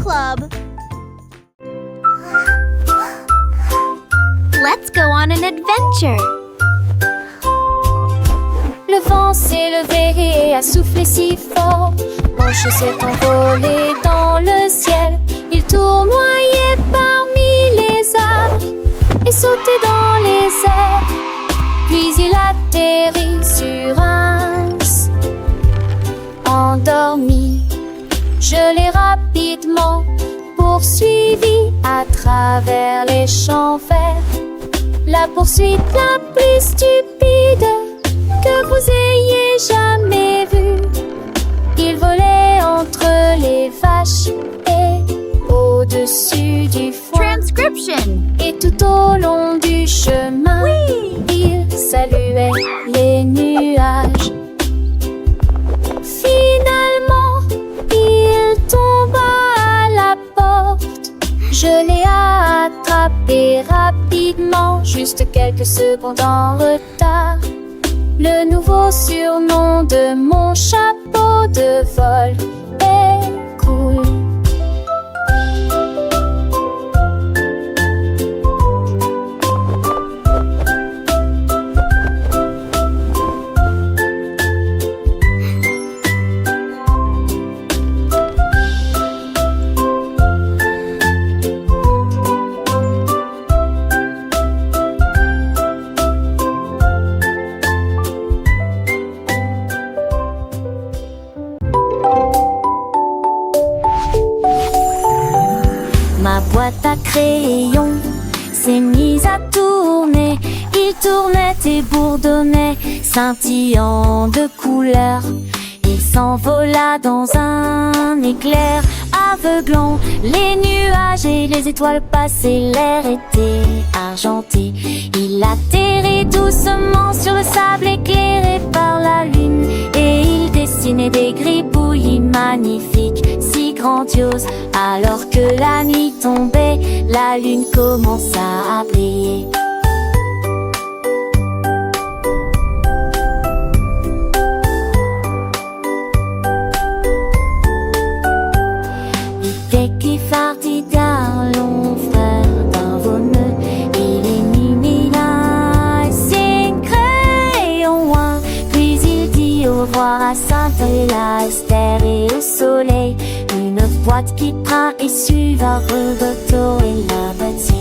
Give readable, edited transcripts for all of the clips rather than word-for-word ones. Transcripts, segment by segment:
Club. Let's go on an adventure. Le vent s'est levé et a soufflé si fort. Manche s'est envolé dans le ciel. Il tournoyait parmi les arbres et sautait dans les airs. Puis il atterrit sur un endormi. Je l'ai rapidement poursuivi à travers les champs verts. La poursuite la plus stupide que vous ayez jamais vue. Il volait entre les vaches et au-dessus du foin. Transcription. Et tout au long du chemin, il saluait les nuages. Finalement, il tomba à la porte. Je l'ai attrapé rapidement, juste quelques secondes en retard. Le nouveau surnom de mon chapeau de vol est cool. Ma boîte à crayons s'est mise à tourner. Il tournait et bourdonnait, scintillant de couleurs. Il s'envola dans un éclair aveuglant. Les nuages et les étoiles passaient, l'air était argenté. Il atterrit doucement sur le sable éclairé par la lune. Et il dessinait des gribouillis magnifiques, si grandioses. Alors que la nuit tombait, la lune commença à briller. Parti d'un long frère d'un veneux, il élimina ses crayons loin. Puis il dit au revoir à Saint-Eustache et au soleil. Une boîte qui prend et suit vers Roberto et la bâtie.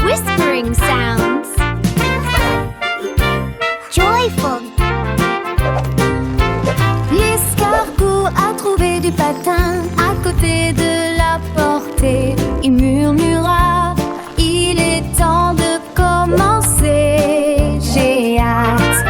Whispering sounds. Joyful. L'escargot a trouvé du patin à côté de la portée. Il murmura, il est temps de commencer. J'ai hâte.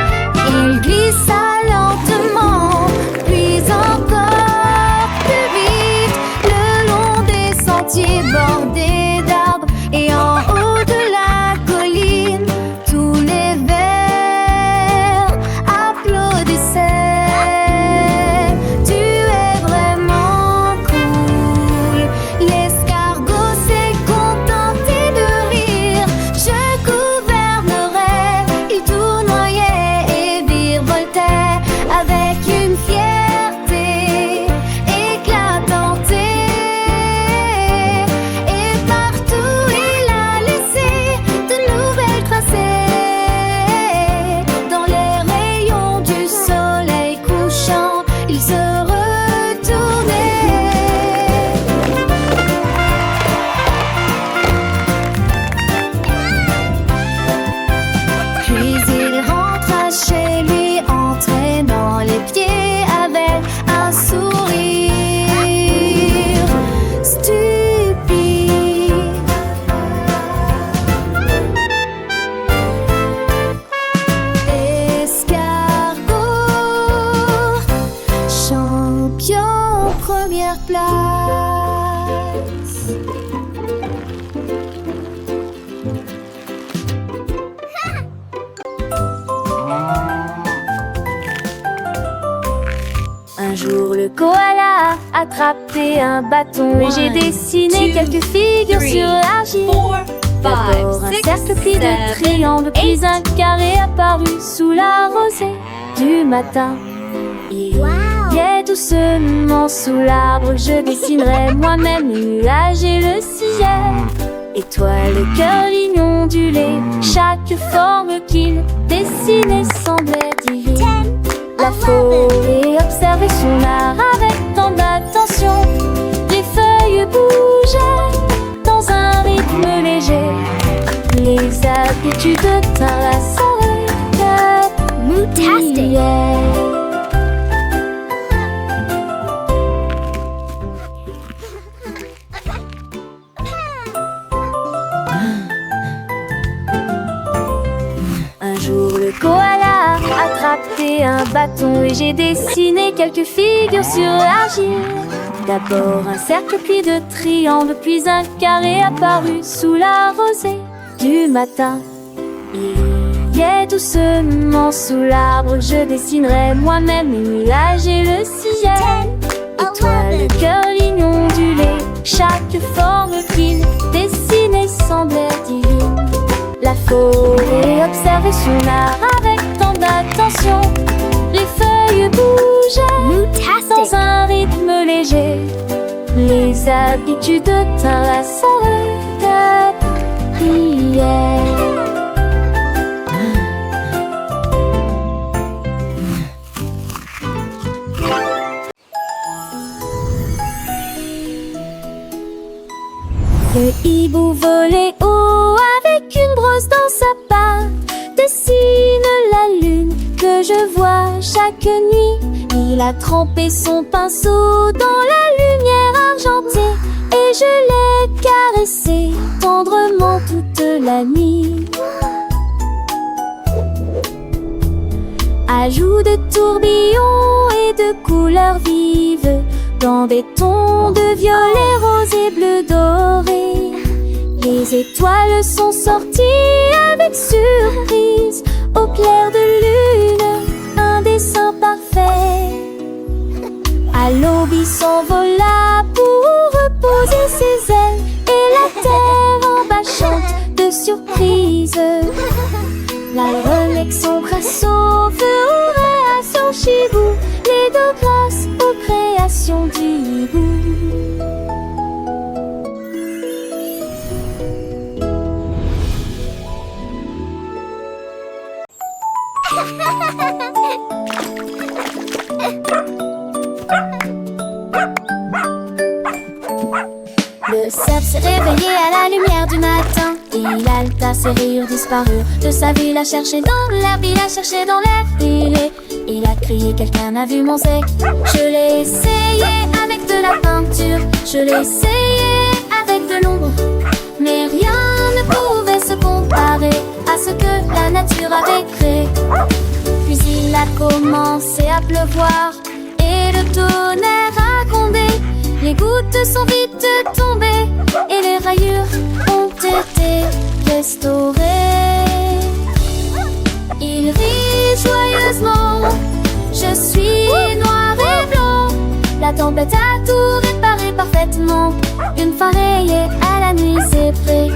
Il glissa lentement, puis encore plus vite, le long des sentiers bordés d'arbres. Et en haut de la colline, tous les vers applaudissaient. Tu es vraiment cool. jour le koala a attrapé un bâton et j'ai dessiné quelques figures sur l'argile. D'abord un cercle puis de triangles, puis un carré apparu sous la rosée du matin. Il y est doucement sous l'arbre, je dessinerai moi-même le nuage et le ciel. Étoile, cœur, ligne ondulée, chaque forme qu'il dessinait semblait divine. La forêt observait son art avec tant d'attention. Les feuilles bougeaient dans un rythme léger. Les habitudes tinrent la saveur Mootastic. Un jour le koala a attrapé un bâton et j'ai dessiné quelques figures sur l'argile. D'abord un cercle puis de triangles, puis un carré apparu sous la rosée du matin. Il y est doucement sous l'arbre, je dessinerai moi-même les nuages et le ciel. Étoile, cœur, ligne ondulée, chaque forme qu'il dessinait semblait divine. La forêt observait son art avec tant d'attention. Les feuilles bougeaient dans un rythme léger. Les habitudes tinrent la saveur d'hier. Le hibou volait haut avec une brosse dans sa patte, dessine la lune que je vois chaque nuit. Il a trempé son pinceau dans la lumière argentée et je l'ai caressé tendrement toute la nuit. Ajout de tourbillons et de couleurs vives dans des tons de violet, rose et bleu doré. Les étoiles sont sorties avec surprise au clair de lune, un dessin parfait. À l'aube il s'envola pour reposer ses ailes et la terre en bas chante de surprise. La relègue son crasseau, ferait à son chibou, les deux grâce aux créations du hibou. Le cerf s'est réveillé à la lumière du matin. Il halta, ses rires disparurent. De sa vie, il a cherché dans l'herbe, il a cherché dans l'air. Il a crié, quelqu'un a vu mon zé. Je l'ai essayé avec de la peinture, je l'ai essayé avec de l'ombre, mais rien ne pouvait se comparer à ce que la nature avait créé. Puis il a commencé à pleuvoir et le tonnerre a grondé. Les gouttes sont vite tombées et les rayures ont été restaurées. Il rit joyeusement, je suis noir et blanc. La tempête a tout réparé parfaitement. Une fois rayée à la nuit, c'est prêt.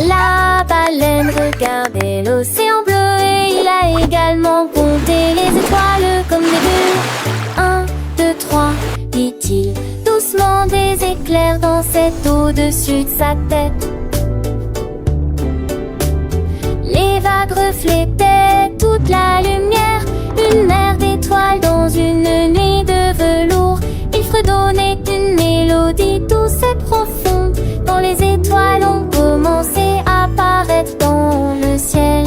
La baleine regardait l'océan bleu et il a également compté les étoiles comme des bulles. 1, 2, 3, dit-il, doucement des éclairs dansaient au-dessus de sa tête. Les vagues reflétaient toute la lumière, une mer d'étoiles dans une nuit de velours. Il fredonnait une mélodie douce et profonde, dont les étoiles ont commencé à apparaître dans le ciel.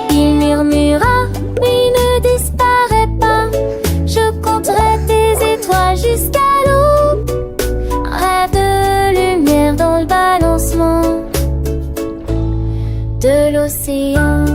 Il murmura, mais ne disparaît pas. Je compterai tes étoiles jusqu'à l'aube. Rêve de lumière dans le balancement de l'océan.